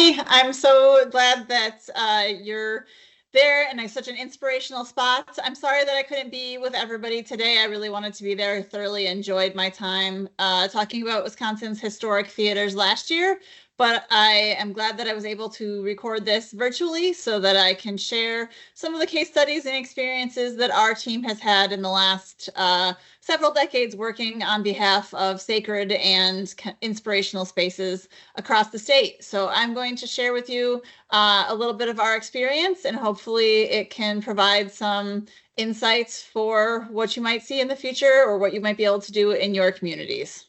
Amy, I'm so glad that you're there and it's such an inspirational spot. I'm sorry that I couldn't be with everybody today. I really wanted to be there. Thoroughly enjoyed my time talking about Wisconsin's historic theaters last year, but I am glad that I was able to record this virtually so that I can share some of the case studies and experiences that our team has had in the last several decades working on behalf of sacred and inspirational spaces across the state. So I'm going to share with you a little bit of our experience, and hopefully it can provide some insights for what you might see in the future or what you might be able to do in your communities.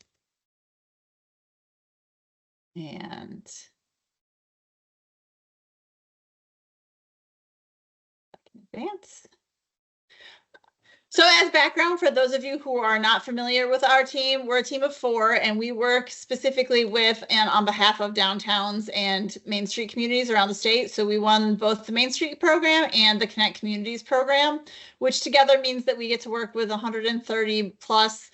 And I can advance. So as background, for those of you who are not familiar with our team, we're a team of 4, and we work specifically with and on behalf of downtowns and Main Street communities around the state. So we won both the Main Street program and the Connect Communities program, which together means that we get to work with 130 plus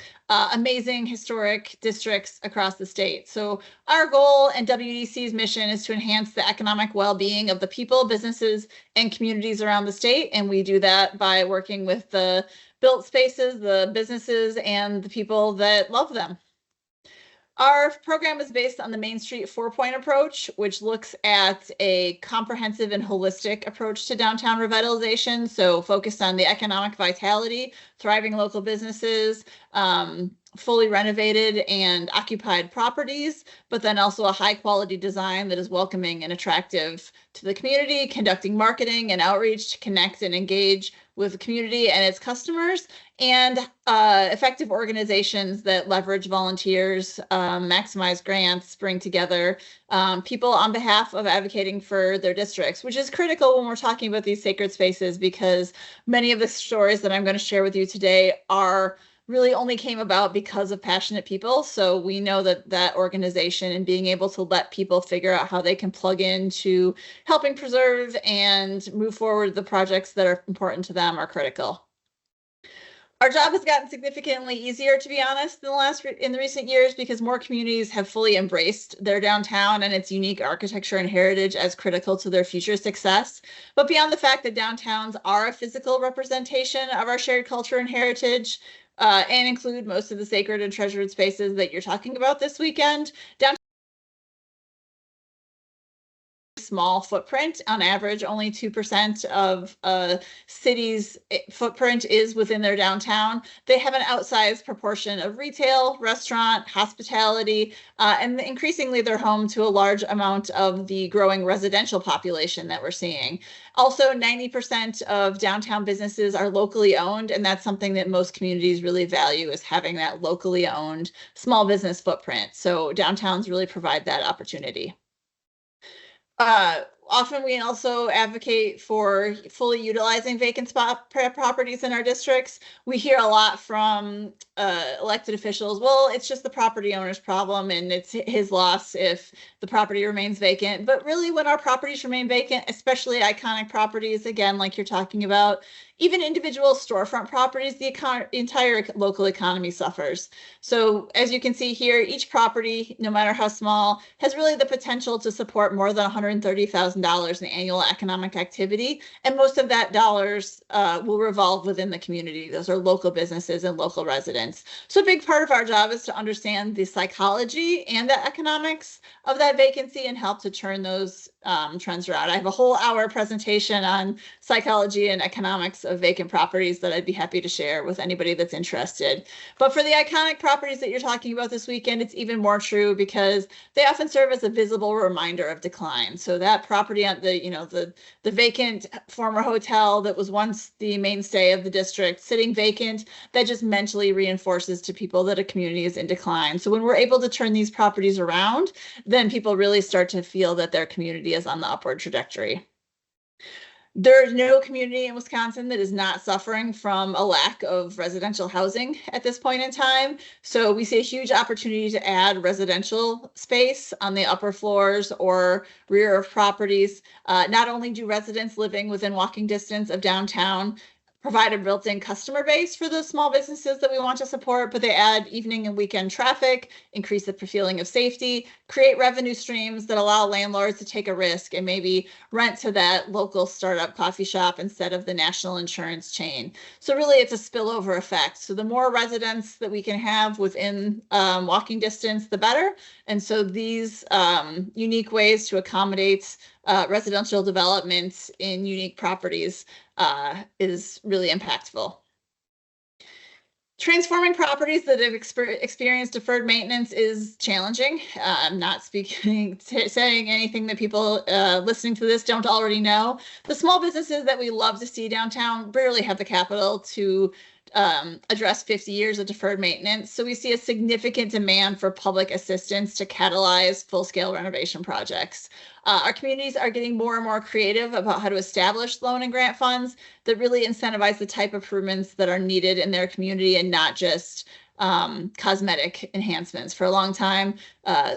amazing historic districts across the state. So our goal and WDC's mission is to enhance the economic well-being of the people, businesses, and communities around the state. And we do that by working with the built spaces, the businesses, and the people that love them. Our program is based on the Main Street 4-point approach, which looks at a comprehensive and holistic approach to downtown revitalization. So focused on the economic vitality, thriving local businesses, fully renovated and occupied properties, but then also a high quality design that is welcoming and attractive to the community, conducting marketing and outreach to connect and engage with the community and its customers, and effective organizations that leverage volunteers, maximize grants, bring together people on behalf of advocating for their districts, which is critical when we're talking about these sacred spaces, because many of the stories that I'm going to share with you today are really only came about because of passionate people. So we know that that organization and being able to let people figure out how they can plug into helping preserve and move forward the projects that are important to them are critical. Our job has gotten significantly easier, to be honest, in the recent years, because more communities have fully embraced their downtown and its unique architecture and heritage as critical to their future success. But beyond the fact that downtowns are a physical representation of our shared culture and heritage, and include most of the sacred and treasured spaces that you're talking about this weekend, downtown small footprint. On average, only 2% of a city's footprint is within their downtown. They have an outsized proportion of retail, restaurant, hospitality, and increasingly they're home to a large amount of the growing residential population that we're seeing. Also, 90% of downtown businesses are locally owned, and that's something that most communities really value, is having that locally owned small business footprint. So downtowns really provide that opportunity. Often we also advocate for fully utilizing vacant spot properties in our districts. We hear a lot from elected officials, well, it's just the property owner's problem and it's his loss if the property remains vacant. But really, when our properties remain vacant, especially iconic properties, again, like you're talking about, even individual storefront properties, the entire local economy suffers. So as you can see here, each property, no matter how small, has really the potential to support more than $130,000 in annual economic activity. And most of that dollars will revolve within the community. Those are local businesses and local residents. So a big part of our job is to understand the psychology and the economics of that vacancy and help to turn those trends around. I have a whole hour presentation on psychology and economics of vacant properties that I'd be happy to share with anybody that's interested. But for the iconic properties that you're talking about this weekend, it's even more true because they often serve as a visible reminder of decline. So that property on the vacant former hotel that was once the mainstay of the district sitting vacant, that just mentally reinforces to people that a community is in decline. So when we're able to turn these properties around, then people really start to feel that their community is on the upward trajectory. There is no community in Wisconsin that is not suffering from a lack of residential housing at this point in time. So we see a huge opportunity to add residential space on the upper floors or rear of properties. Not only do residents living within walking distance of downtown provide a built-in customer base for the small businesses that we want to support, but they add evening and weekend traffic, increase the feeling of safety, create revenue streams that allow landlords to take a risk and maybe rent to that local startup coffee shop instead of the national insurance chain. So really it's a spillover effect. So the more residents that we can have within walking distance, the better. And so these unique ways to accommodate residential development in unique properties is really impactful. Transforming properties that have experienced deferred maintenance is challenging. I'm not saying anything that people listening to this don't already know. The small businesses that we love to see downtown rarely have the capital to address 50 years of deferred maintenance. So we see a significant demand for public assistance to catalyze full-scale renovation projects. Our communities are getting more and more creative about how to establish loan and grant funds that really incentivize the type of improvements that are needed in their community and not just cosmetic enhancements. For a long time,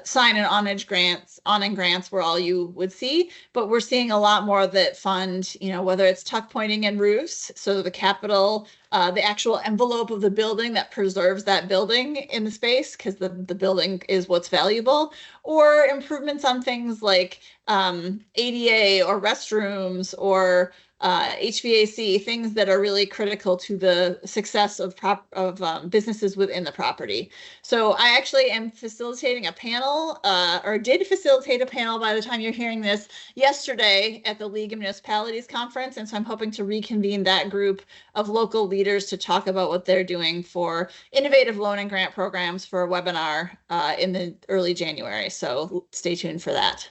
sign and on-in grants were all you would see, but we're seeing a lot more that fund, whether it's tuck pointing and roofs, so the capital, the actual envelope of the building that preserves that building in the space, because the building is what's valuable, or improvements on things like ADA or restrooms or HVAC, things that are really critical to the success of businesses within the property. So I actually am facilitating a panel, or did facilitate a panel by the time you're hearing this, yesterday at the League of Municipalities Conference. And so I'm hoping to reconvene that group of local leaders to talk about what they're doing for innovative loan and grant programs for a webinar in the early January. So stay tuned for that.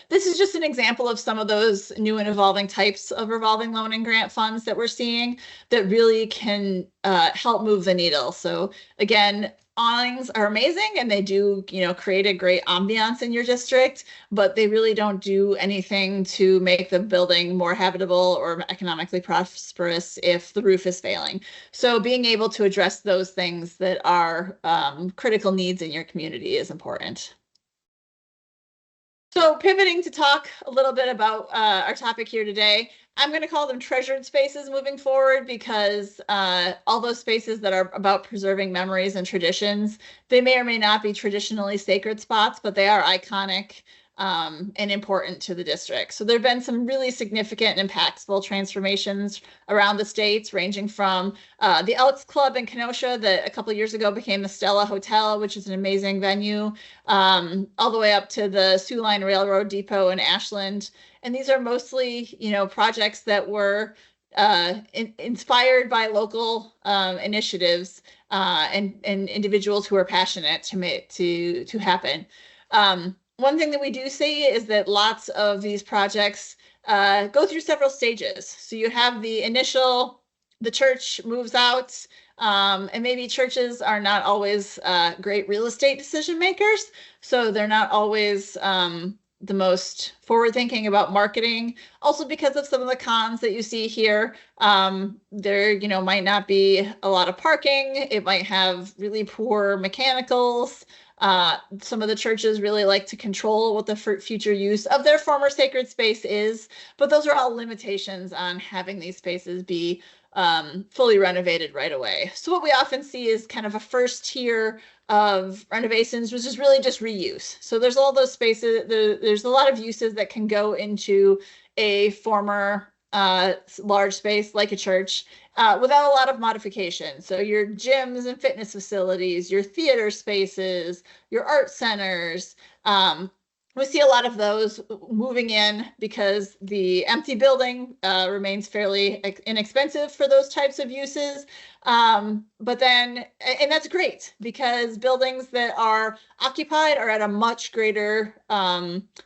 This is just an example of some of those new and evolving types of revolving loan and grant funds that we're seeing that really can help move the needle. So again, awnings are amazing and they do, create a great ambiance in your district, but they really don't do anything to make the building more habitable or economically prosperous if the roof is failing. So being able to address those things that are critical needs in your community is important. So pivoting to talk a little bit about our topic here today, I'm going to call them treasured spaces moving forward because all those spaces that are about preserving memories and traditions, they may or may not be traditionally sacred spots, but they are iconic and important to the district. So there have been some really significant and impactful transformations around the states, ranging from the Elks Club in Kenosha that a couple of years ago became the Stella Hotel, which is an amazing venue, all the way up to the Sioux Line Railroad Depot in Ashland. And these are mostly, projects that were inspired by local initiatives and individuals who are passionate to happen. One thing that we do see is that lots of these projects go through several stages. So you have the initial, the church moves out, and maybe churches are not always great real estate decision makers. So they're not always the most forward thinking about marketing. Also because of some of the cons that you see here, there might not be a lot of parking. It might have really poor mechanicals. Some of the churches really like to control what the future use of their former sacred space is, but those are all limitations on having these spaces be fully renovated right away. So what we often see is kind of a first tier of renovations, which is really just reuse. So there's all those spaces, there's a lot of uses that can go into a former large space like a church without a lot of modification. So your gyms and fitness facilities, your theater spaces, your art centers, we see a lot of those moving in because the empty building remains fairly inexpensive for those types of uses. But then, and that's great because buildings that are occupied are at a much greater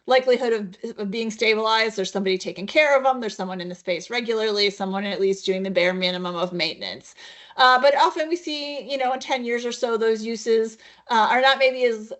likelihood of being stabilized. There's somebody taking care of them. There's someone in the space regularly, someone at least doing the bare minimum of maintenance. But often we see, in 10 years or so, those uses are not maybe as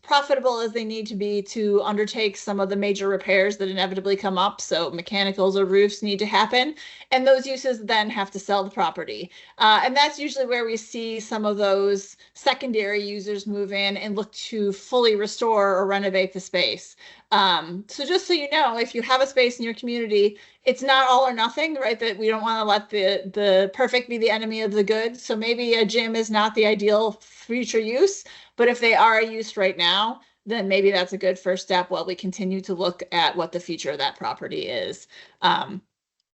profitable as they need to be to undertake some of the major repairs that inevitably come up. So mechanicals or roofs need to happen. And those uses then have to sell the property. And that's usually where we see some of those secondary users move in and look to fully restore or renovate the space. So just so you know, if you have a space in your community it's not all or nothing, right? That we don't want to let the perfect be the enemy of the good. So maybe a gym is not the ideal future use, but if they are a use right now, then maybe that's a good first step while we continue to look at what the future of that property is. So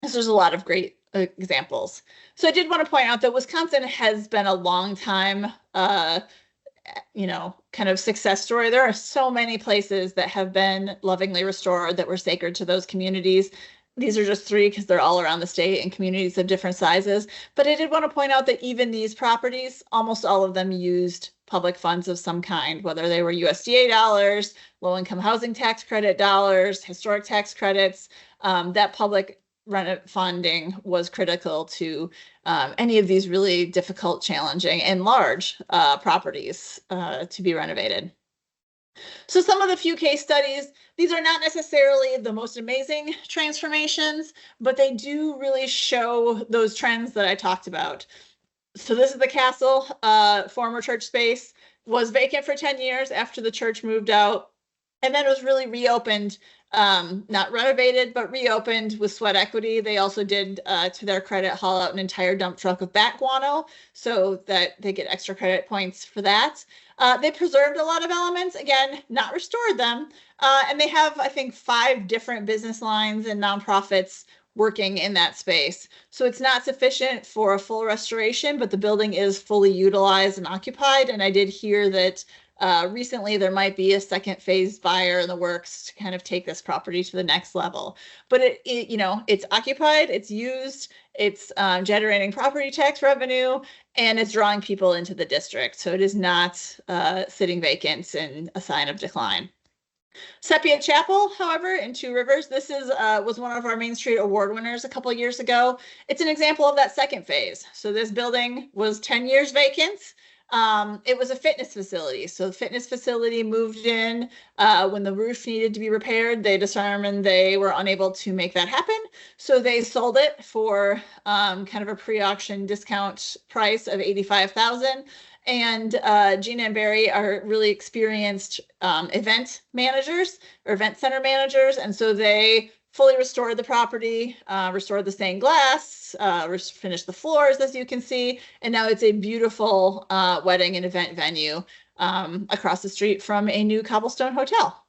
there's a lot of great examples. So I did want to point out that Wisconsin has been a long time kind of success story. There are so many places that have been lovingly restored that were sacred to those communities. These are just three because they're all around the state and communities of different sizes. But I did want to point out that even these properties, almost all of them used public funds of some kind, whether they were USDA dollars, low-income housing tax credit dollars, historic tax credits. That public rent funding was critical to any of these really difficult, challenging, and large properties to be renovated. So some of the few case studies, these are not necessarily the most amazing transformations, but they do really show those trends that I talked about. So this is the castle, former church space, was vacant for 10 years after the church moved out, and then it was really reopened, not renovated, but reopened with sweat equity. They also did, to their credit, haul out an entire dump truck of bat guano so that they get extra credit points for that. They preserved a lot of elements, again, not restored them. And they have, I think, 5 different business lines and nonprofits working in that space. So it's not sufficient for a full restoration, but the building is fully utilized and occupied. And I did hear that recently there might be a second phase buyer in the works to kind of take this property to the next level. But it's occupied, it's used, it's generating property tax revenue, and it's drawing people into the district. So it is not sitting vacant and a sign of decline. Sepia Chapel, however, in Two Rivers, this was one of our Main Street Award winners a couple of years ago. It's an example of that second phase. So this building was 10 years vacant. It was a fitness facility. So the fitness facility moved in when the roof needed to be repaired. They determined they were unable to make that happen. So they sold it for kind of a pre-auction discount price of $85,000. And Gina and Barry are really experienced event managers or event center managers. And so they fully restored the property, restored the stained glass, finished the floors, as you can see. And now it's a beautiful wedding and event venue across the street from a new cobblestone hotel.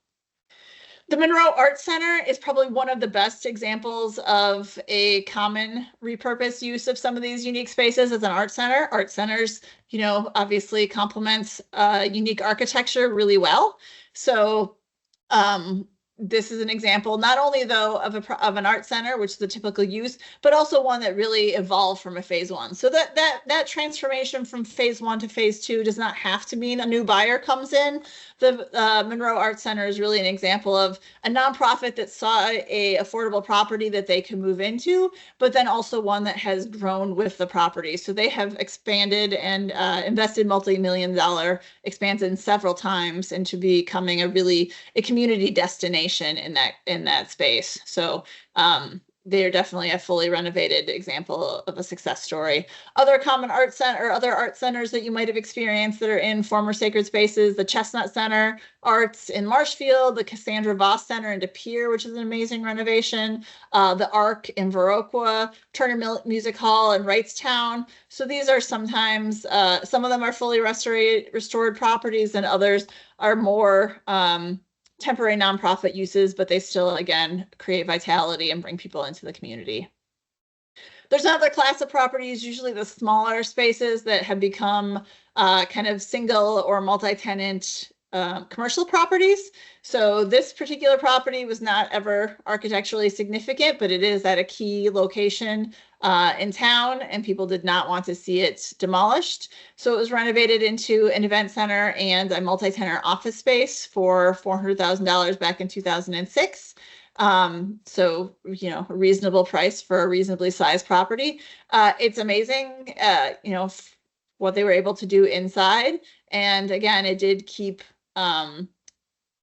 The Monroe Art Center is probably one of the best examples of a common repurposed use of some of these unique spaces as an art center. Art centers, obviously complements unique architecture really well. So this is an example, not only though of an art center, which is the typical use, but also one that really evolved from a phase 1. So that transformation from phase 1 to phase 2 does not have to mean a new buyer comes in. The Monroe Art Center is really an example of a nonprofit that saw a affordable property that they could move into, but then also one that has grown with the property. So they have expanded and invested multi-million-dollar expansion several times into becoming a community destination in that space. So they're definitely a fully renovated example of a success story. Other common art center or other art centers that you might have experienced that are in former sacred spaces, the Chestnut Center Arts in Marshfield, the Cassandra Voss Center in De Pere, which is an amazing renovation, the Arc in Viroqua, Turner Music Hall in Wrightstown. So these are sometimes, some of them are fully restored properties and others are more temporary nonprofit uses, but they still, again, create vitality and bring people into the community. There's another class of properties, usually the smaller spaces that have become kind of single or multi-tenant commercial properties. So this particular property was not ever architecturally significant, but it is at a key location in town, and people did not want to see it demolished. So it was renovated into an event center and a multi-tenant office space for $400,000 back in 2006. So, a reasonable price for a reasonably sized property. It's amazing, what they were able to do inside. And again, it did keep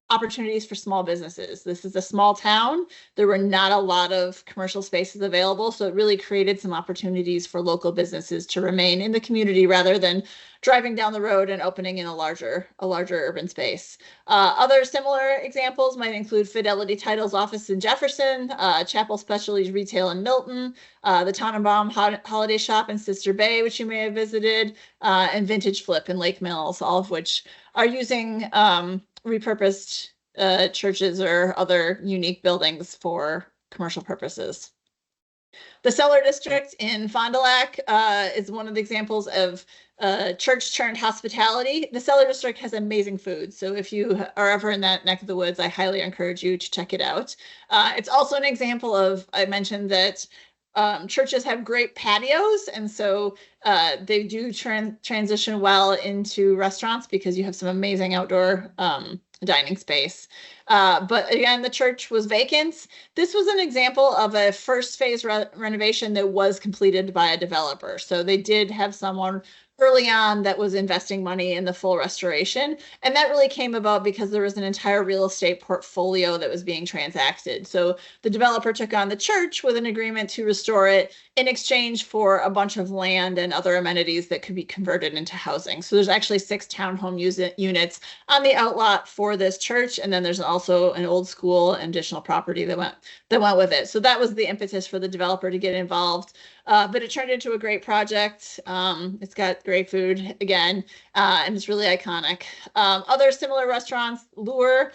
opportunities for small businesses. This is a small town. There were not a lot of commercial spaces available, so it really created some opportunities for local businesses to remain in the community rather than driving down the road and opening in a larger urban space. Other similar examples might include Fidelity Title's office in Jefferson, Chapel Specialties Retail in Milton, the Tannenbaum Holiday Shop in Sister Bay, which you may have visited, and Vintage Flip in Lake Mills, all of which are using repurposed churches or other unique buildings for commercial purposes. The Cellar District in Fond du Lac is one of the examples of church-turned hospitality. The Cellar District has amazing food, so if you are ever in that neck of the woods, I highly encourage you to check it out. It's also an example of, I mentioned that churches have great patios, and so they do transition well into restaurants because you have some amazing outdoor dining space. But again, the church was vacant. This was an example of a first phase renovation that was completed by a developer. So they did have someone early on that was investing money in the full restoration. And that really came about because there was an entire real estate portfolio that was being transacted. So the developer took on the church with an agreement to restore it in exchange for a bunch of land and other amenities that could be converted into housing. So there's actually 6 townhome units on the outlot for this church. And then there's also an old school and additional property that went with it. So that was the impetus for the developer to get involved. But it turned into a great project. It's got great food again, and it's really iconic. Other similar restaurants, Lure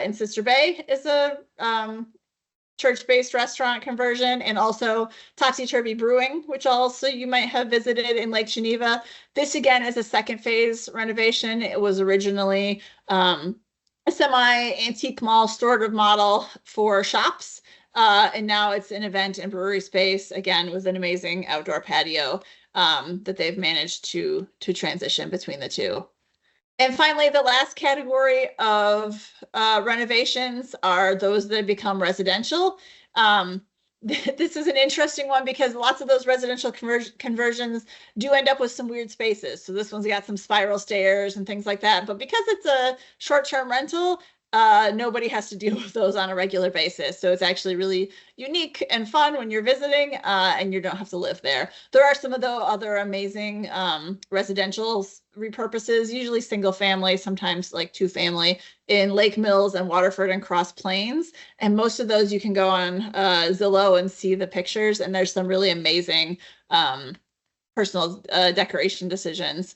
in Sister Bay is a church-based restaurant conversion, and also Topsy Turvy Brewing, which also you might have visited in Lake Geneva. This again is a second phase renovation. It was originally a semi-antique mall sort of model for shops. And now it's an event and brewery space, again, with an amazing outdoor patio that they've managed to transition between the two. And finally, the last category of renovations are those that have become residential. This is an interesting one because lots of those residential conversions do end up with some weird spaces. So this one's got some spiral stairs and things like that. But because it's a short-term rental, nobody has to deal with those on a regular basis. So it's actually really unique and fun when you're visiting and you don't have to live there. There are some of the other amazing residential repurposes, usually single family, sometimes like 2-family in Lake Mills and Waterford and Cross Plains. And most of those you can go on Zillow and see the pictures. And there's some really amazing personal decoration decisions.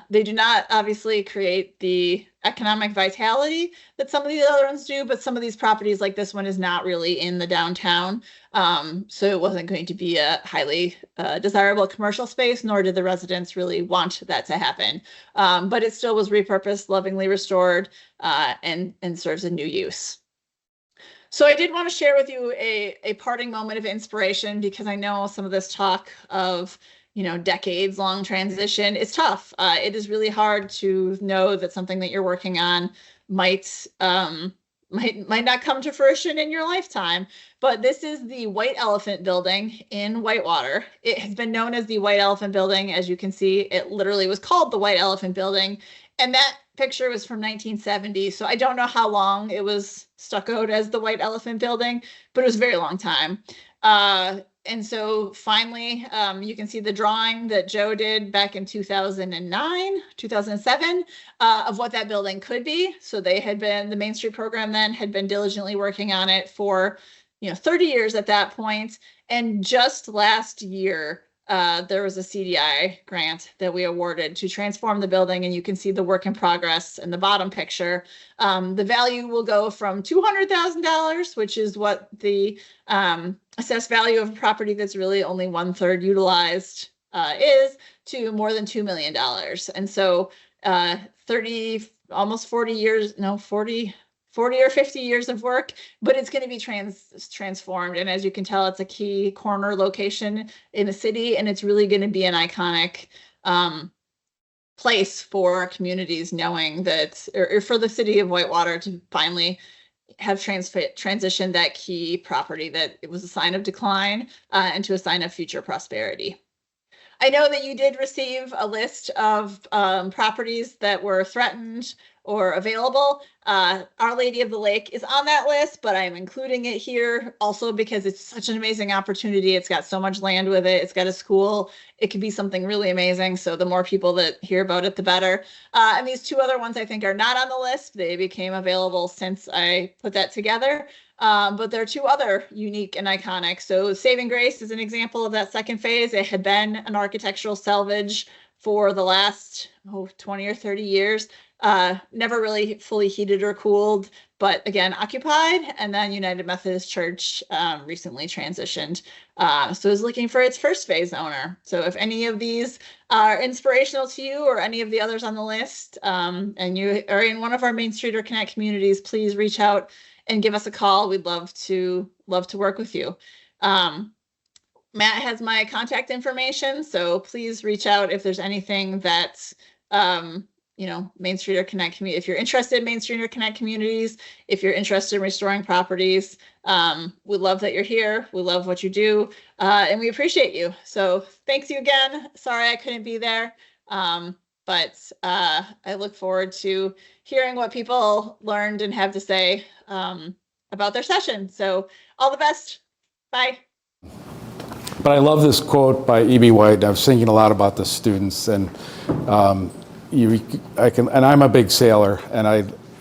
They do not obviously create the economic vitality that some of the other ones do, but some of these properties like this one is not really in the downtown. So it wasn't going to be a highly desirable commercial space, nor did the residents really want that to happen. But it still was repurposed, lovingly restored, and serves a new use. So I did want to share with you a parting moment of inspiration, because I know some of this talk of decades long transition is tough. It is really hard to know that something that you're working on might not come to fruition in your lifetime. But this is the White Elephant Building in Whitewater. It has been known as the White Elephant Building. As you can see, it literally was called the White Elephant Building. And that picture was from 1970. So I don't know how long it was stuccoed as the White Elephant Building, but it was a very long time. And so finally, you can see the drawing that Joe did back in 2009, 2007, of what that building could be. So the Main Street program then had been diligently working on it for, 30 years at that point. And just last year, there was a CDI grant that we awarded to transform the building, and you can see the work in progress in the bottom picture. The value will go from $200,000, which is what the assessed value of a property that's really only 1/3 utilized is, to more than $2 million. And so almost 40 years, 40 or 50 years of work, but it's going to be transformed. And as you can tell, it's a key corner location in the city, and it's really going to be an iconic place for communities, knowing that, or for the city of Whitewater to finally have transitioned that key property that it was a sign of decline into a sign of future prosperity. I know that you did receive a list of properties that were threatened or available. Our Lady of the Lake is on that list, but I'm including it here also because it's such an amazing opportunity. It's got so much land with it. It's got a school. It could be something really amazing. So the more people that hear about it, the better. And these two other ones I think are not on the list. They became available since I put that together. But there are two other unique and iconic. So Saving Grace is an example of that second phase. It had been an architectural salvage for the last 20 or 30 years. Never really fully heated or cooled, but again, occupied. And then United Methodist Church recently transitioned. So is looking for its first phase owner. So if any of these are inspirational to you or any of the others on the list, and you are in one of our Main Street or Connect communities, please reach out and give us a call. We'd love to work with you. Matt has my contact information, so please reach out if there's anything that Main Street or Connect community. If you're interested in Main Street or Connect communities, if you're interested in restoring properties, we love that you're here. We love what you do, and we appreciate you. So thanks you again. Sorry I couldn't be there, but I look forward to hearing what people learned and have to say about their session. So all the best. Bye. But I love this quote by E.B. White. I was thinking a lot about the students, and I'm a big sailor, and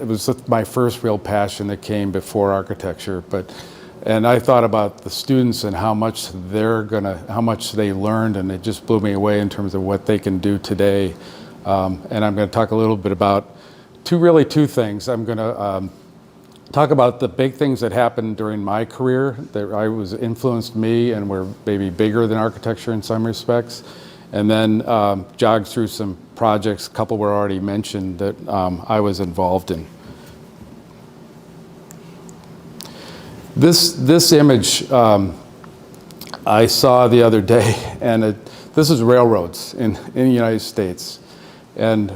it was my first real passion that came before architecture. And I thought about the students and how much they learned, and it just blew me away in terms of what they can do today. And I'm going to talk a little bit about two things. I'm going to talk about the big things that happened during my career that influenced me and were maybe bigger than architecture in some respects. And then jog through some projects, a couple were already mentioned, that I was involved in. This image I saw the other day, and this is railroads in the United States and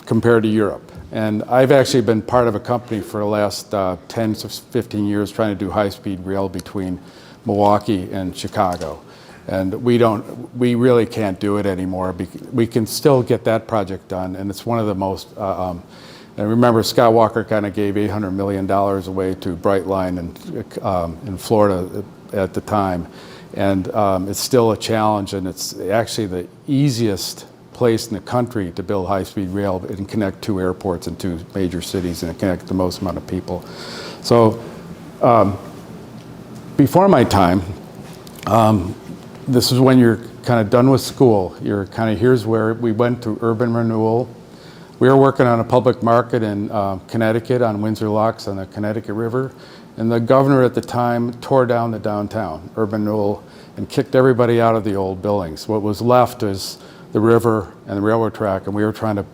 compared to Europe. And I've actually been part of a company for the last 10 to 15 years trying to do high-speed rail between Milwaukee and Chicago. And we really can't do it anymore. We can still get that project done, and it's one of the most, and remember Scott Walker kind of gave $800 million away to Brightline in Florida at the time. And it's still a challenge, and it's actually the easiest place in the country to build high-speed rail and connect two airports and two major cities and connect the most amount of people. So before my time, this is when you're kind of done with school. Here's where we went to urban renewal. We were working on a public market in Connecticut on Windsor Locks on the Connecticut River. And the governor at the time tore down the downtown, urban renewal, and kicked everybody out of the old buildings. What was left is the river and the railroad track, and we were trying to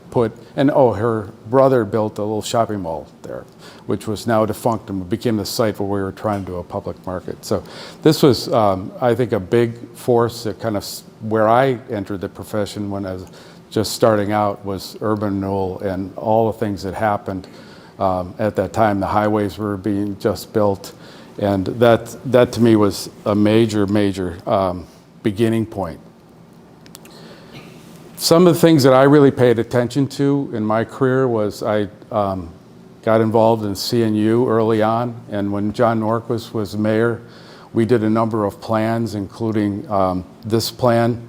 her brother built a little shopping mall there, which was now defunct and became the site where we were trying to do a public market. So this was, I think, a big force that kind of where I entered the profession when I was just starting out was urban renewal and all the things that happened at that time. The highways were being just built, and that to me was a major beginning point. Some of the things that I really paid attention to in my career was I got involved in CNU early on, and when John Norquist was mayor, we did a number of plans, including this plan,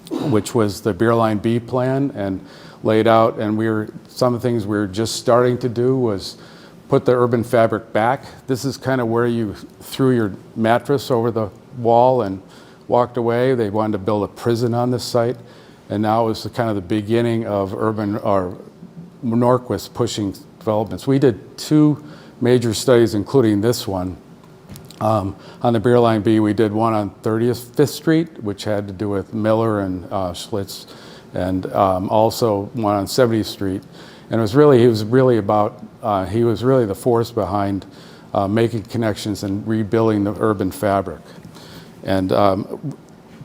which was the Beer Line B plan, and laid out, and some of the things we were just starting to do was put the urban fabric back. This is kind of where you threw your mattress over the wall and walked away. They wanted to build a prison on this site. And now is kind of the beginning of Norquist pushing developments. We did two major studies, including this one. On the Beer Line B, we did one on 35th Street, which had to do with Miller and Schlitz, and also one on 70th Street. And he was really the force behind making connections and rebuilding the urban fabric. And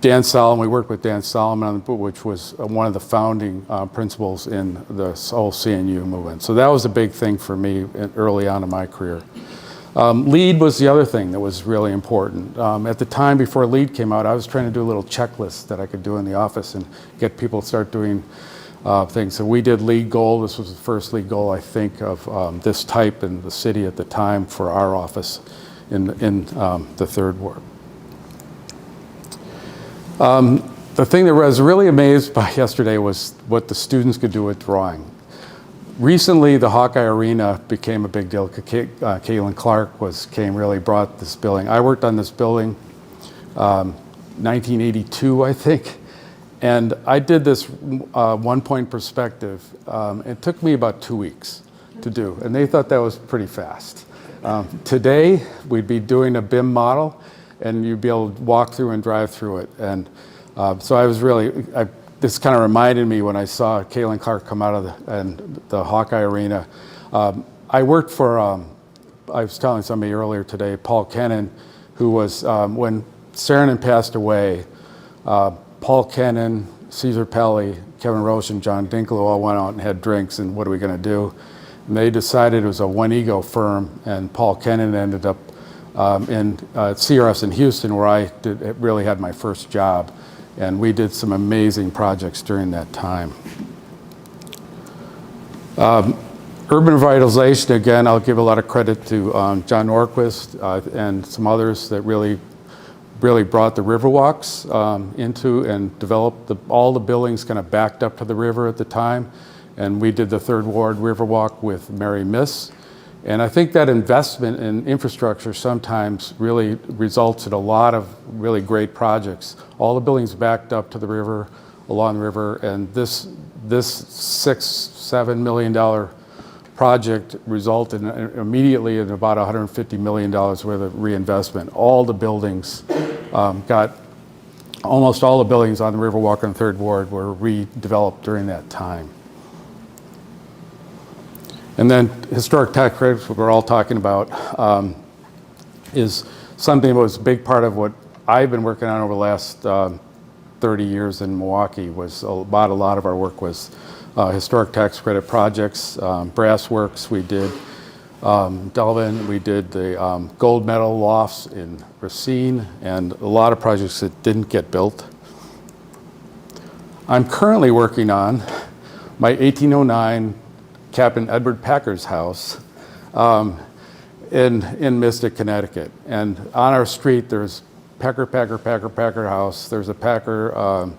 Dan Solomon, we worked with Dan Solomon, which was one of the founding principles in the whole CNU movement. So that was a big thing for me early on in my career. LEED was the other thing that was really important. At the time before LEED came out, I was trying to do a little checklist that I could do in the office and get people to start doing things. So we did LEED Gold. This was the first LEED Gold, I think, of this type in the city at the time for our office in the third ward. The thing that I was really amazed by yesterday was what the students could do with drawing. Recently, the Hawkeye Arena became a big deal. Caitlin Clark brought this building. I worked on this building 1982, I think. And I did this one-point perspective. It took me about 2 weeks to do, and they thought that was pretty fast. Today, we'd be doing a BIM model, and you'd be able to walk through and drive through it. And so I was this kind of reminded me when I saw Caitlin Clark come out of the Hawkeye Arena. I worked for, I was telling somebody earlier today, Paul Kennan, who was, when Saarinen passed away, Paul Kennan, Caesar Pelli, Kevin Roche, and John Dinkler all went out and had drinks, and what are we going to do? And they decided it was a one-ego firm, and Paul Kennan ended up in CRS in Houston, where I really had my first job, and we did some amazing projects during that time. Urban revitalization, again, I'll give a lot of credit to John Norquist and some others that really brought the Riverwalks into and developed all the buildings kind of backed up to the river at the time. And we did the Third Ward Riverwalk with Mary Miss. And I think that investment in infrastructure sometimes really results in a lot of really great projects. All the buildings backed up to the river, along the river, and this $6-7 million project resulted immediately in about $150 million worth of reinvestment. All the buildings almost all the buildings on the Riverwalk and Third Ward were redeveloped during that time. And then historic tax credits, what we're all talking about, is something that was a big part of what I've been working on over the last 30 years in Milwaukee. A lot of our work was historic tax credit projects, brass works. We did Delvin, we did the gold medal lofts in Racine, and a lot of projects that didn't get built. I'm currently working on my 1809 Captain Edward Packer's house in Mystic, Connecticut. And on our street, there's Packer house. There's a Packer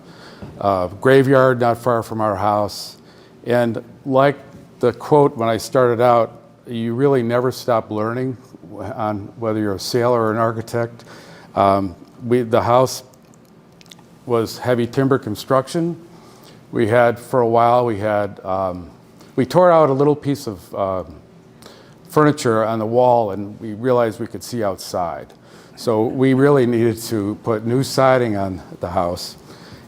graveyard not far from our house. And like the quote when I started out, you really never stop learning on whether you're a sailor or an architect. The house was heavy timber construction. We had, for a while, we tore out a little piece of furniture on the wall, and we realized we could see outside. So we really needed to put new siding on the house.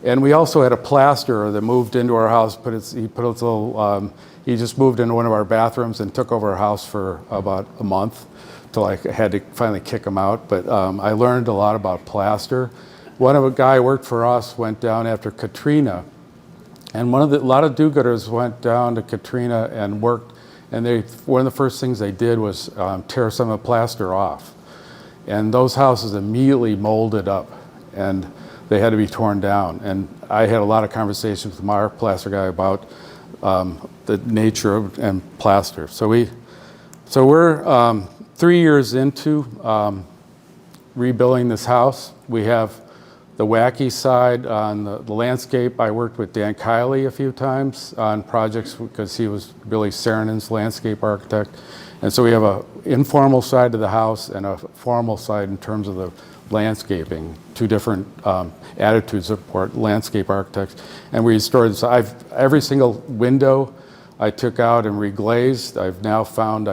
And we also had a plasterer that moved into our house. He just moved into one of our bathrooms and took over our house for about a month till I had to finally kick him out. But I learned a lot about plaster. A guy who worked for us went down after Katrina, and a lot of do-gooders went down to Katrina and worked, and one of the first things they did was tear some of the plaster off. And those houses immediately molded up, and they had to be torn down. And I had a lot of conversations with our plaster guy about the nature of and plaster. So we're 3 years into rebuilding this house. We have the wacky side on the landscape. I worked with Dan Kiley a few times on projects because he was Billy Saarinen's landscape architect. And so we have an informal side to the house and a formal side in terms of the landscaping, two different attitudes of landscape architects. And we restored this. Every single window I took out and reglazed. I've now found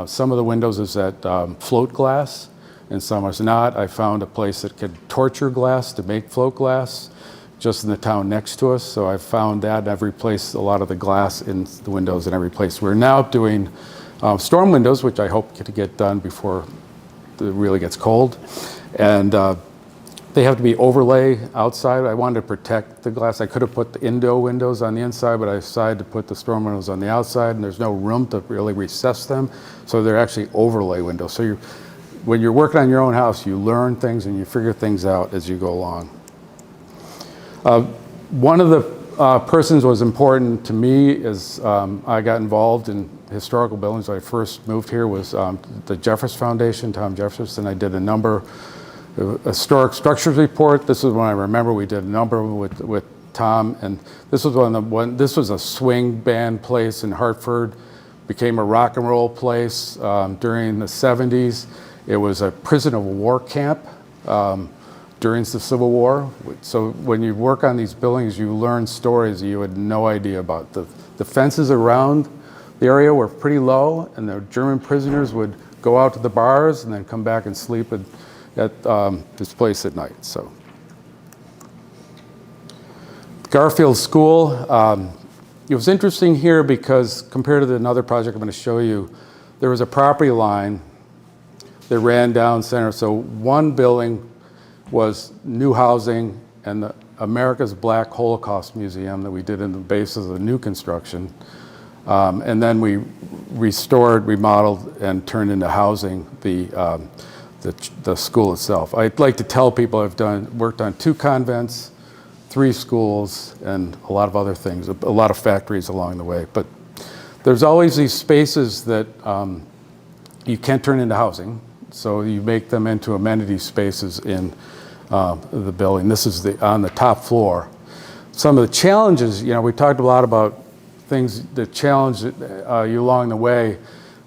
some of the windows is that float glass, and some is not. I found a place that could torture glass to make float glass just in the town next to us. So I've found that, and I've replaced a lot of the glass in the windows in every place. We're now doing storm windows, which I hope to get done before it really gets cold. And They have to be overlay outside. I wanted to protect the glass. I could have put the Indo windows on the inside, but I decided to put the storm windows on the outside, and there's no room to really recess them, so they're actually overlay windows. So when you're working on your own house, you learn things and you figure things out as you go along. One of the persons was important to me as I got involved in historical buildings. When I first moved here was the Jefferson Foundation, Tom Jefferson. I did a number of historic structures report. This is when I remember we did a number with Tom, and this was this was a swing band place in Hartford, became a rock and roll place during the 70s. It was a prison of war camp during the Civil War. So when you work on these buildings, you learn stories you had no idea about. The fences around the area were pretty low, and the German prisoners would go out to the bars and then come back and sleep at this place at night. So Garfield School, it was interesting here because compared to another project I'm going to show you, there was a property line that ran down center. So one building was new housing and the America's Black Holocaust Museum that we did in the base of the new construction. And then we restored, remodeled, and turned into housing the school itself. I'd like to tell people I've worked on 2 convents, 3 schools, and a lot of other things, a lot of factories along the way. But there's always these spaces that you can't turn into housing, so you make them into amenity spaces in the building. This is on the top floor. Some of the challenges, we talked a lot about things that challenge you along the way.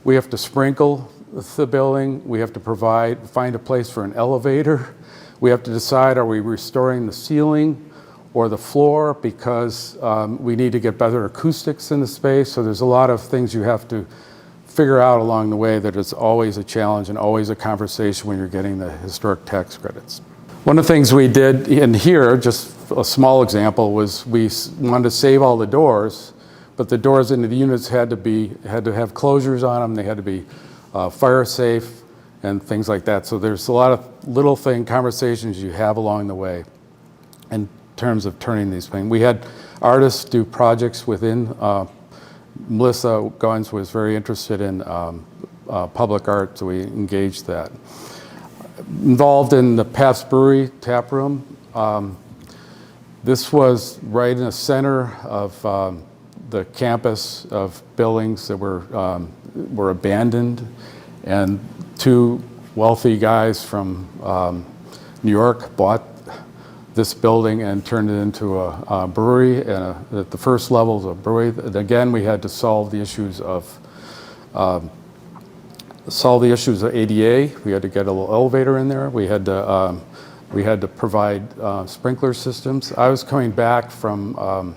We have to sprinkle the building. We have to find a place for an elevator. We have to decide, are we restoring the ceiling or the floor, because we need to get better acoustics in the space. So there's a lot of things you have to figure out along the way that is always a challenge and always a conversation when you're getting the historic tax credits. One of the things we did in here, just a small example, was we wanted to save all the doors, but the doors into the units had to have closures on them. They had to be fire safe and things like that. So there's a lot of little conversations you have along the way in terms of turning these things. We had artists do projects within. Melissa Guns was very interested in public art, so we engaged that. Involved in the Pabst Brewery tap room. This was right in the center of the campus of buildings that were abandoned, and 2 wealthy guys from New York bought this building and turned it into a brewery, and at the first level is a brewery. And again, we had to solve the issues of ADA. We had to get a little elevator in there. We had to provide sprinkler systems. I was coming back from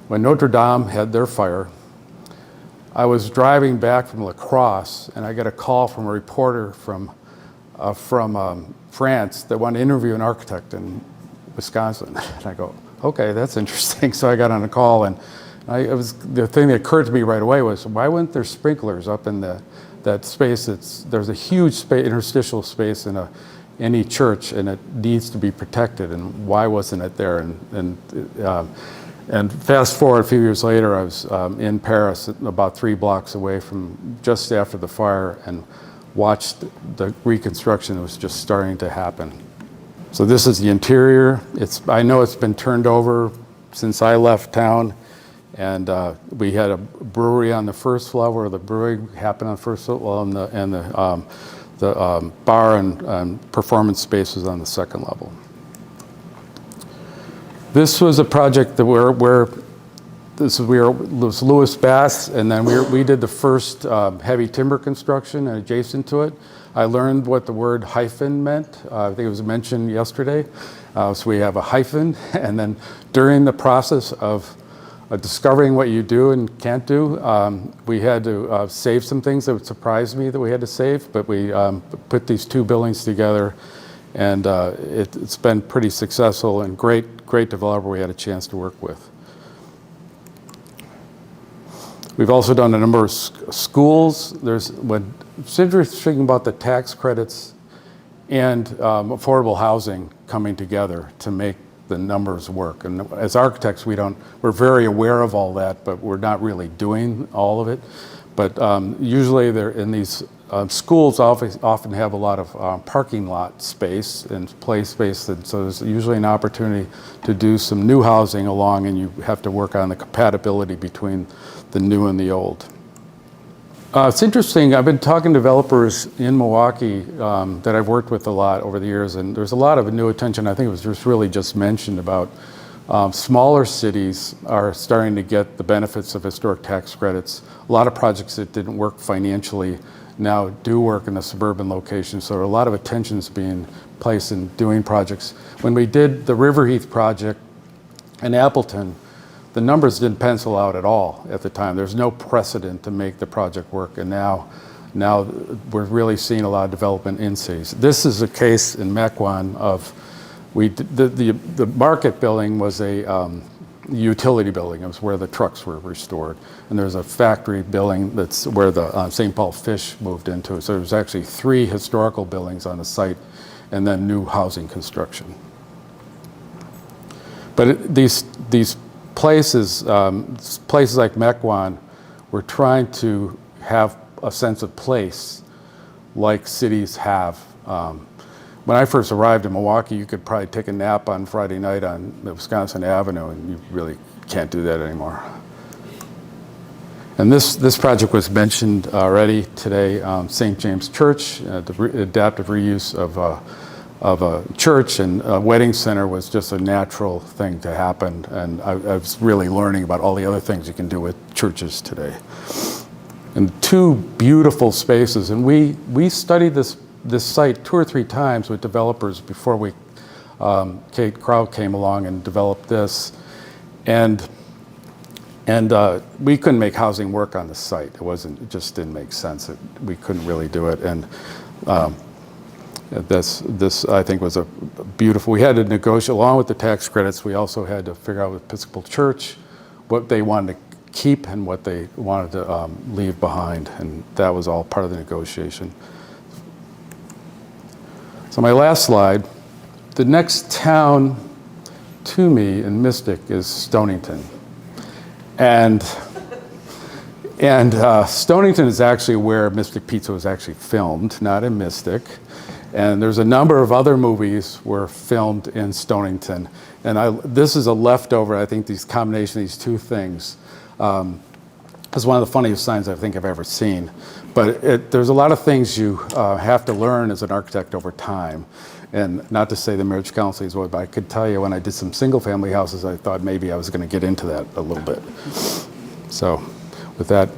when Notre Dame had their fire. I was driving back from La Crosse, and I got a call from a reporter from France that wanted to interview an architect in Wisconsin. And I go, okay, that's interesting. So I got on a call, and the thing that occurred to me right away was, why weren't there sprinklers up in that space? There's a huge interstitial space in any church, and it needs to be protected, and why wasn't it there? And fast forward a few years later, I was in Paris, about 3 blocks away from just after the fire, and watched the reconstruction that was just starting to happen. So this is the interior. I know it's been turned over since I left town, and we had a brewery on the first floor, where the brewery happened on the first floor, and the bar and performance space was on the second level. This was a project that was Louis Bass, and then we did the first heavy timber construction adjacent to it. I learned what the word hyphen meant. I think it was mentioned yesterday. So we have a hyphen, and then during the process of discovering what you do and can't do, we had to save some things that would surprise me that we had to save, but we put these 2 buildings together, and it's been pretty successful, and great developer we had a chance to work with. We've also done a number of schools. What's interesting about the tax credits and affordable housing coming together to make the numbers work. And as architects, we're very aware of all that, but we're not really doing all of it. But usually they're in these schools often have a lot of parking lot space and play space, and so there's usually an opportunity to do some new housing along, and you have to work on the compatibility between the new and the old. It's interesting, I've been talking to developers in Milwaukee that I've worked with a lot over the years, and there's a lot of new attention. I think it was just mentioned about smaller cities are starting to get the benefits of historic tax credits. A lot of projects that didn't work financially now do work in the suburban location, so a lot of attention is being placed in doing projects. When we did the Riverheath project in Appleton, the numbers didn't pencil out at all at the time. There's no precedent to make the project work, and now we're really seeing a lot of development in cities. This is a case in Mequon of the market building was a utility building. It was where the trucks were restored, and there's a factory building that's where the St. Paul Fish moved into. So there's actually 3 historical buildings on the site, and then new housing construction. But these places like Mequon, we're trying to have a sense of place like cities have. When I first arrived in Milwaukee, you could probably take a nap on Friday night on Wisconsin Avenue, and you really can't do that anymore. And this project was mentioned already today, St. James Church, the adaptive reuse of a church and a wedding center was just a natural thing to happen. And I was really learning about all the other things you can do with churches today. And 2 beautiful spaces. And we studied this site 2 or 3 times with developers before Kate Crow came along and developed this. And we couldn't make housing work on the site. It just didn't make sense. We couldn't really do it. And this I think was a beautiful. We had to negotiate along with the tax credits. We also had to figure out with Episcopal Church what they wanted to keep and what they wanted to leave behind, and that was all part of the negotiation. So my last slide, the next town to me in Mystic is Stonington, and Stonington is actually where Mystic Pizza was actually filmed, not in Mystic. And there's a number of other movies were filmed in Stonington. And this is a leftover, I think, these combination of these 2 things. It's one of the funniest signs I think I've ever seen. But there's a lot of things you have to learn as an architect over time. And not to say the marriage counseling is what, but I could tell you when I did some single family houses, I thought maybe I was going to get into that a little bit. So with that,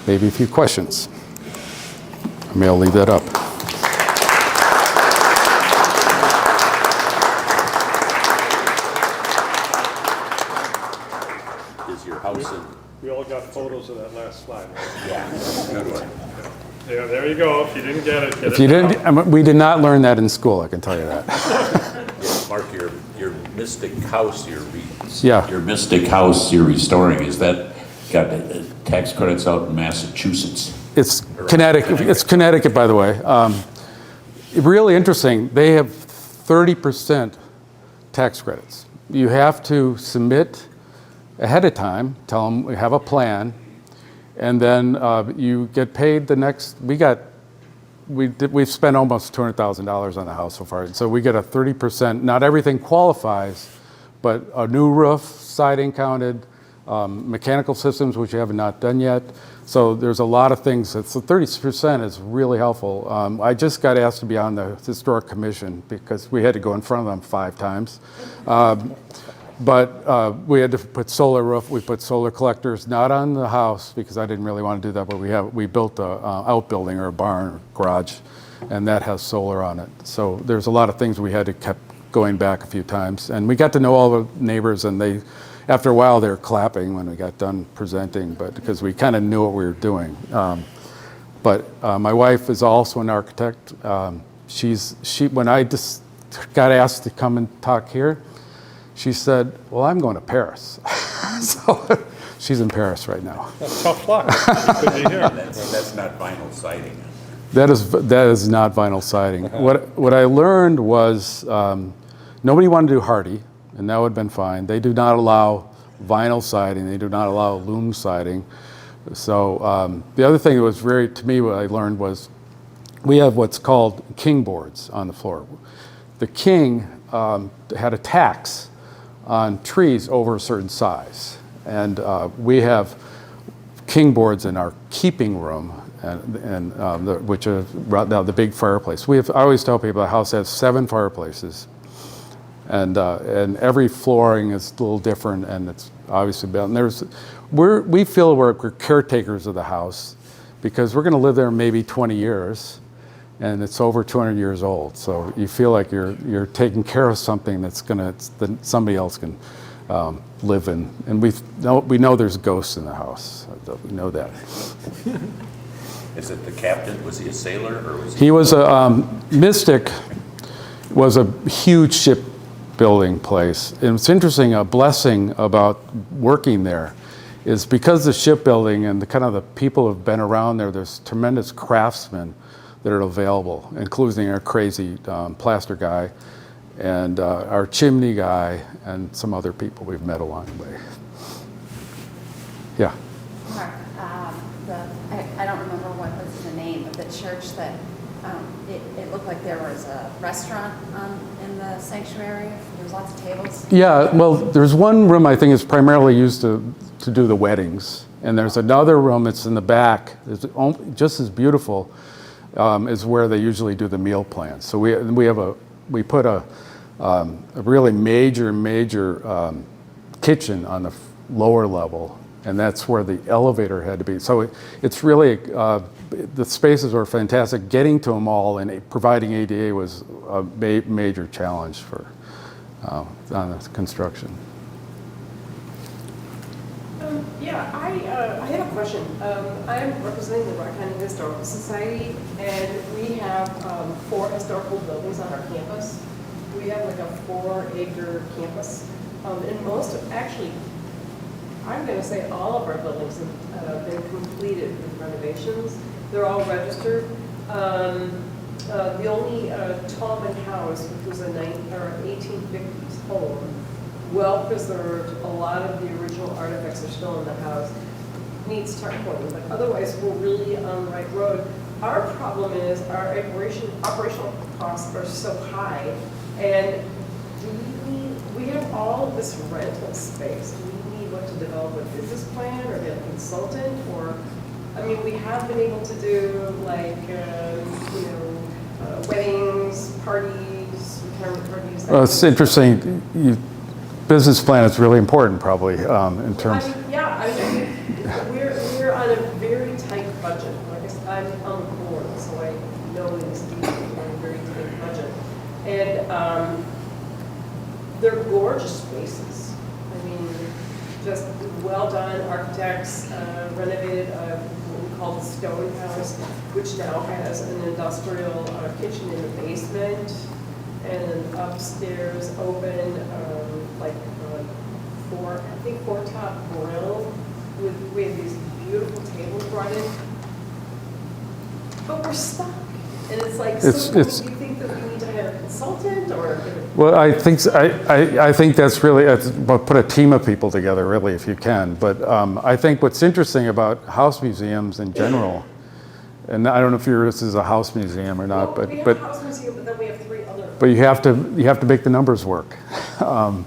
maybe a few questions. Maybe I'll leave that up. We all got photos of that last slide, right? Yeah, good one. Yeah, there you go. If you didn't get it, If you didn't, we did not learn that in school, I can tell you that. Yeah, Mark, your Mystic house Yeah. your Mystic house you're restoring, is that got tax credits out in Massachusetts? It's Connecticut. It's Connecticut, by the way. Really interesting. They have 30% tax credits. You have to submit ahead of time, tell them we have a plan, and then you get paid the next. We've spent almost $200,000 on the house so far, so we get a 30%. Not everything qualifies, but a new roof, siding counted, mechanical systems, which you have not done yet. So there's a lot of things. So 30% is really helpful. I just got asked to be on the Historic Commission because we had to go in front of them 5 times. But we had to put solar roof. We put solar collectors, not on the house because I didn't really want to do that, but we built a outbuilding or a barn or garage, and that has solar on it. So there's a lot of things we had to keep going back a few times. And we got to know all the neighbors, and after a while, they were clapping when we got done presenting, but because we kind of knew what we were doing. But my wife is also an architect. When I just got asked to come and talk here, she said, "Well, I'm going to Paris." So she's in Paris right now. That's tough luck. You could be here. That's not vinyl siding. That is not vinyl siding. What I learned was nobody wanted to do hardy, and that would have been fine. They do not allow vinyl siding. They do not allow loom siding. So the other thing that was to me, what I learned was we have what's called king boards on the floor. The king had a tax on trees over a certain size, and we have king boards in our keeping room, which are right now the big fireplace. I always tell people the house has 7 fireplaces, and every flooring is a little different, and it's obviously built. And we feel we're caretakers of the house because we're going to live there maybe 20 years, and it's over 200 years old. So you feel like you're taking care of something that somebody else can live in. And we know there's ghosts in the house. We know that. Is it the captain? Was he a sailor or was he? He was Mystic was a huge shipbuilding place. And it's interesting, a blessing about working there is because the shipbuilding and the people who've been around there, there's tremendous craftsmen that are available, including our crazy plaster guy and our chimney guy and some other people we've met along the way. Yeah. Mark, I don't remember what was the name of the church that it looked like there was a restaurant in the sanctuary. There was lots of tables. Yeah, well, there's one room I think is primarily used to do the weddings, and there's another room that's in the back. It's just as beautiful is where they usually do the meal plans. So we put a really major kitchen on the lower level, and that's where the elevator had to be. So it's really, the spaces were fantastic. Getting to them all and providing ADA was a major challenge on the construction. Yeah, I have a question. I'm representing the Rock County Historical Society, and we have 4 historical buildings on our campus. We have like a 4-acre campus, and actually, I'm going to say all of our buildings have been completed with renovations. They're all registered. The only Tallman House, which was an 1850s home, well preserved, a lot of the original artifacts are still in the house, needs tuck pointing, but otherwise we're really on the right road. Our problem is our operational costs are so high, and we have all of this rental space. Do we need to develop a business plan or get a consultant? Or, I mean, we have been able to do like, weddings, parties, retirement parties. Well, it's interesting. Business plan is really important, probably, in terms. We're on a very tight budget. Like I said, I'm on the board, so I know these details. We're on a very tight budget, and they're gorgeous spaces. I mean, just well done. Architects renovated what we call the Stone House, which now has an industrial kitchen in the basement. And an upstairs open, like 4-top grill we have these beautiful tables brought in. But we're stuck. And it's like, do you think that we need to hire a consultant or? Well, I think that's really, put a team of people together, really, if you can. But I think what's interesting about house museums in general, and I don't know if yours is a house museum or not, we have a house museum, but then we have 3 other. But you have to make the numbers work. Yeah,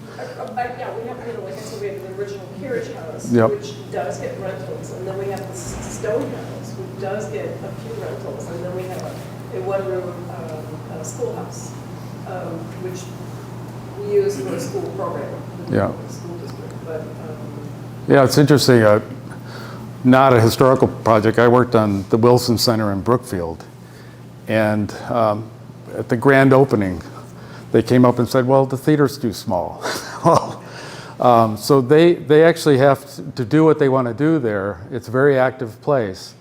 we have, like I said, we have the original carriage house, Yep. which does get rentals, and then we have the Stone House, which does get a few rentals, and then we have a 1-room schoolhouse, which we use for a school program. Yeah. The school district, but. Yeah, it's interesting. Not a historical project. I worked on the Wilson Center in Brookfield, and at the grand opening, they came up and said, "Well, the theater's too small." Well, so they actually have to do what they want to do there. It's a very active place.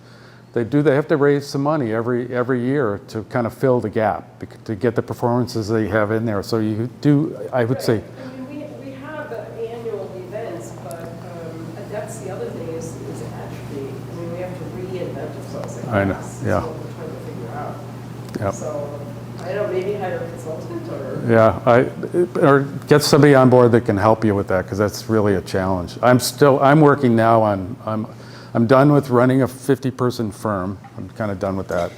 They have to raise some money every year to kind of fill the gap, to get the performances they have in there. So you do, I would say. I mean, we have annual events, but that's the other thing is atrophy. I mean, we have to reinvent ourselves. I know, yeah. That's what we're trying to figure Yep. So, I don't know, maybe hire a consultant or. Yeah, or get somebody on board that can help you with that, because that's really a challenge. I'm working now on, I'm done with running a 50-person firm. I'm kind of done with that.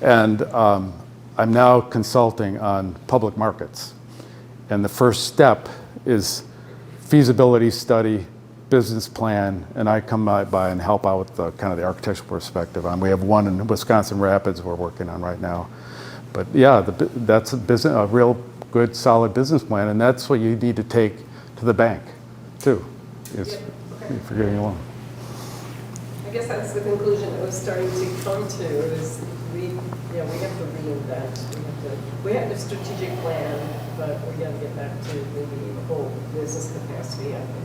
And I'm now consulting on public markets. And the first step is feasibility study, business plan, and I come by and help out with the kind of the architectural perspective. We have one in Wisconsin Rapids we're working on right now. But yeah, that's a real good, solid business plan, and that's what you need to take to the bank, too, is if you're getting a loan. I guess that's the conclusion that was starting to come to, is we have to reinvent. We have a strategic plan, but we got to get back to maybe the whole business capacity, I think.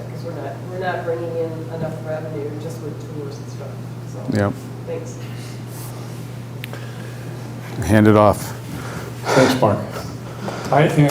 Because we're not bringing in enough revenue just with tours and stuff. So, Yep. Thanks. Hand it off. Thanks, Mark. I think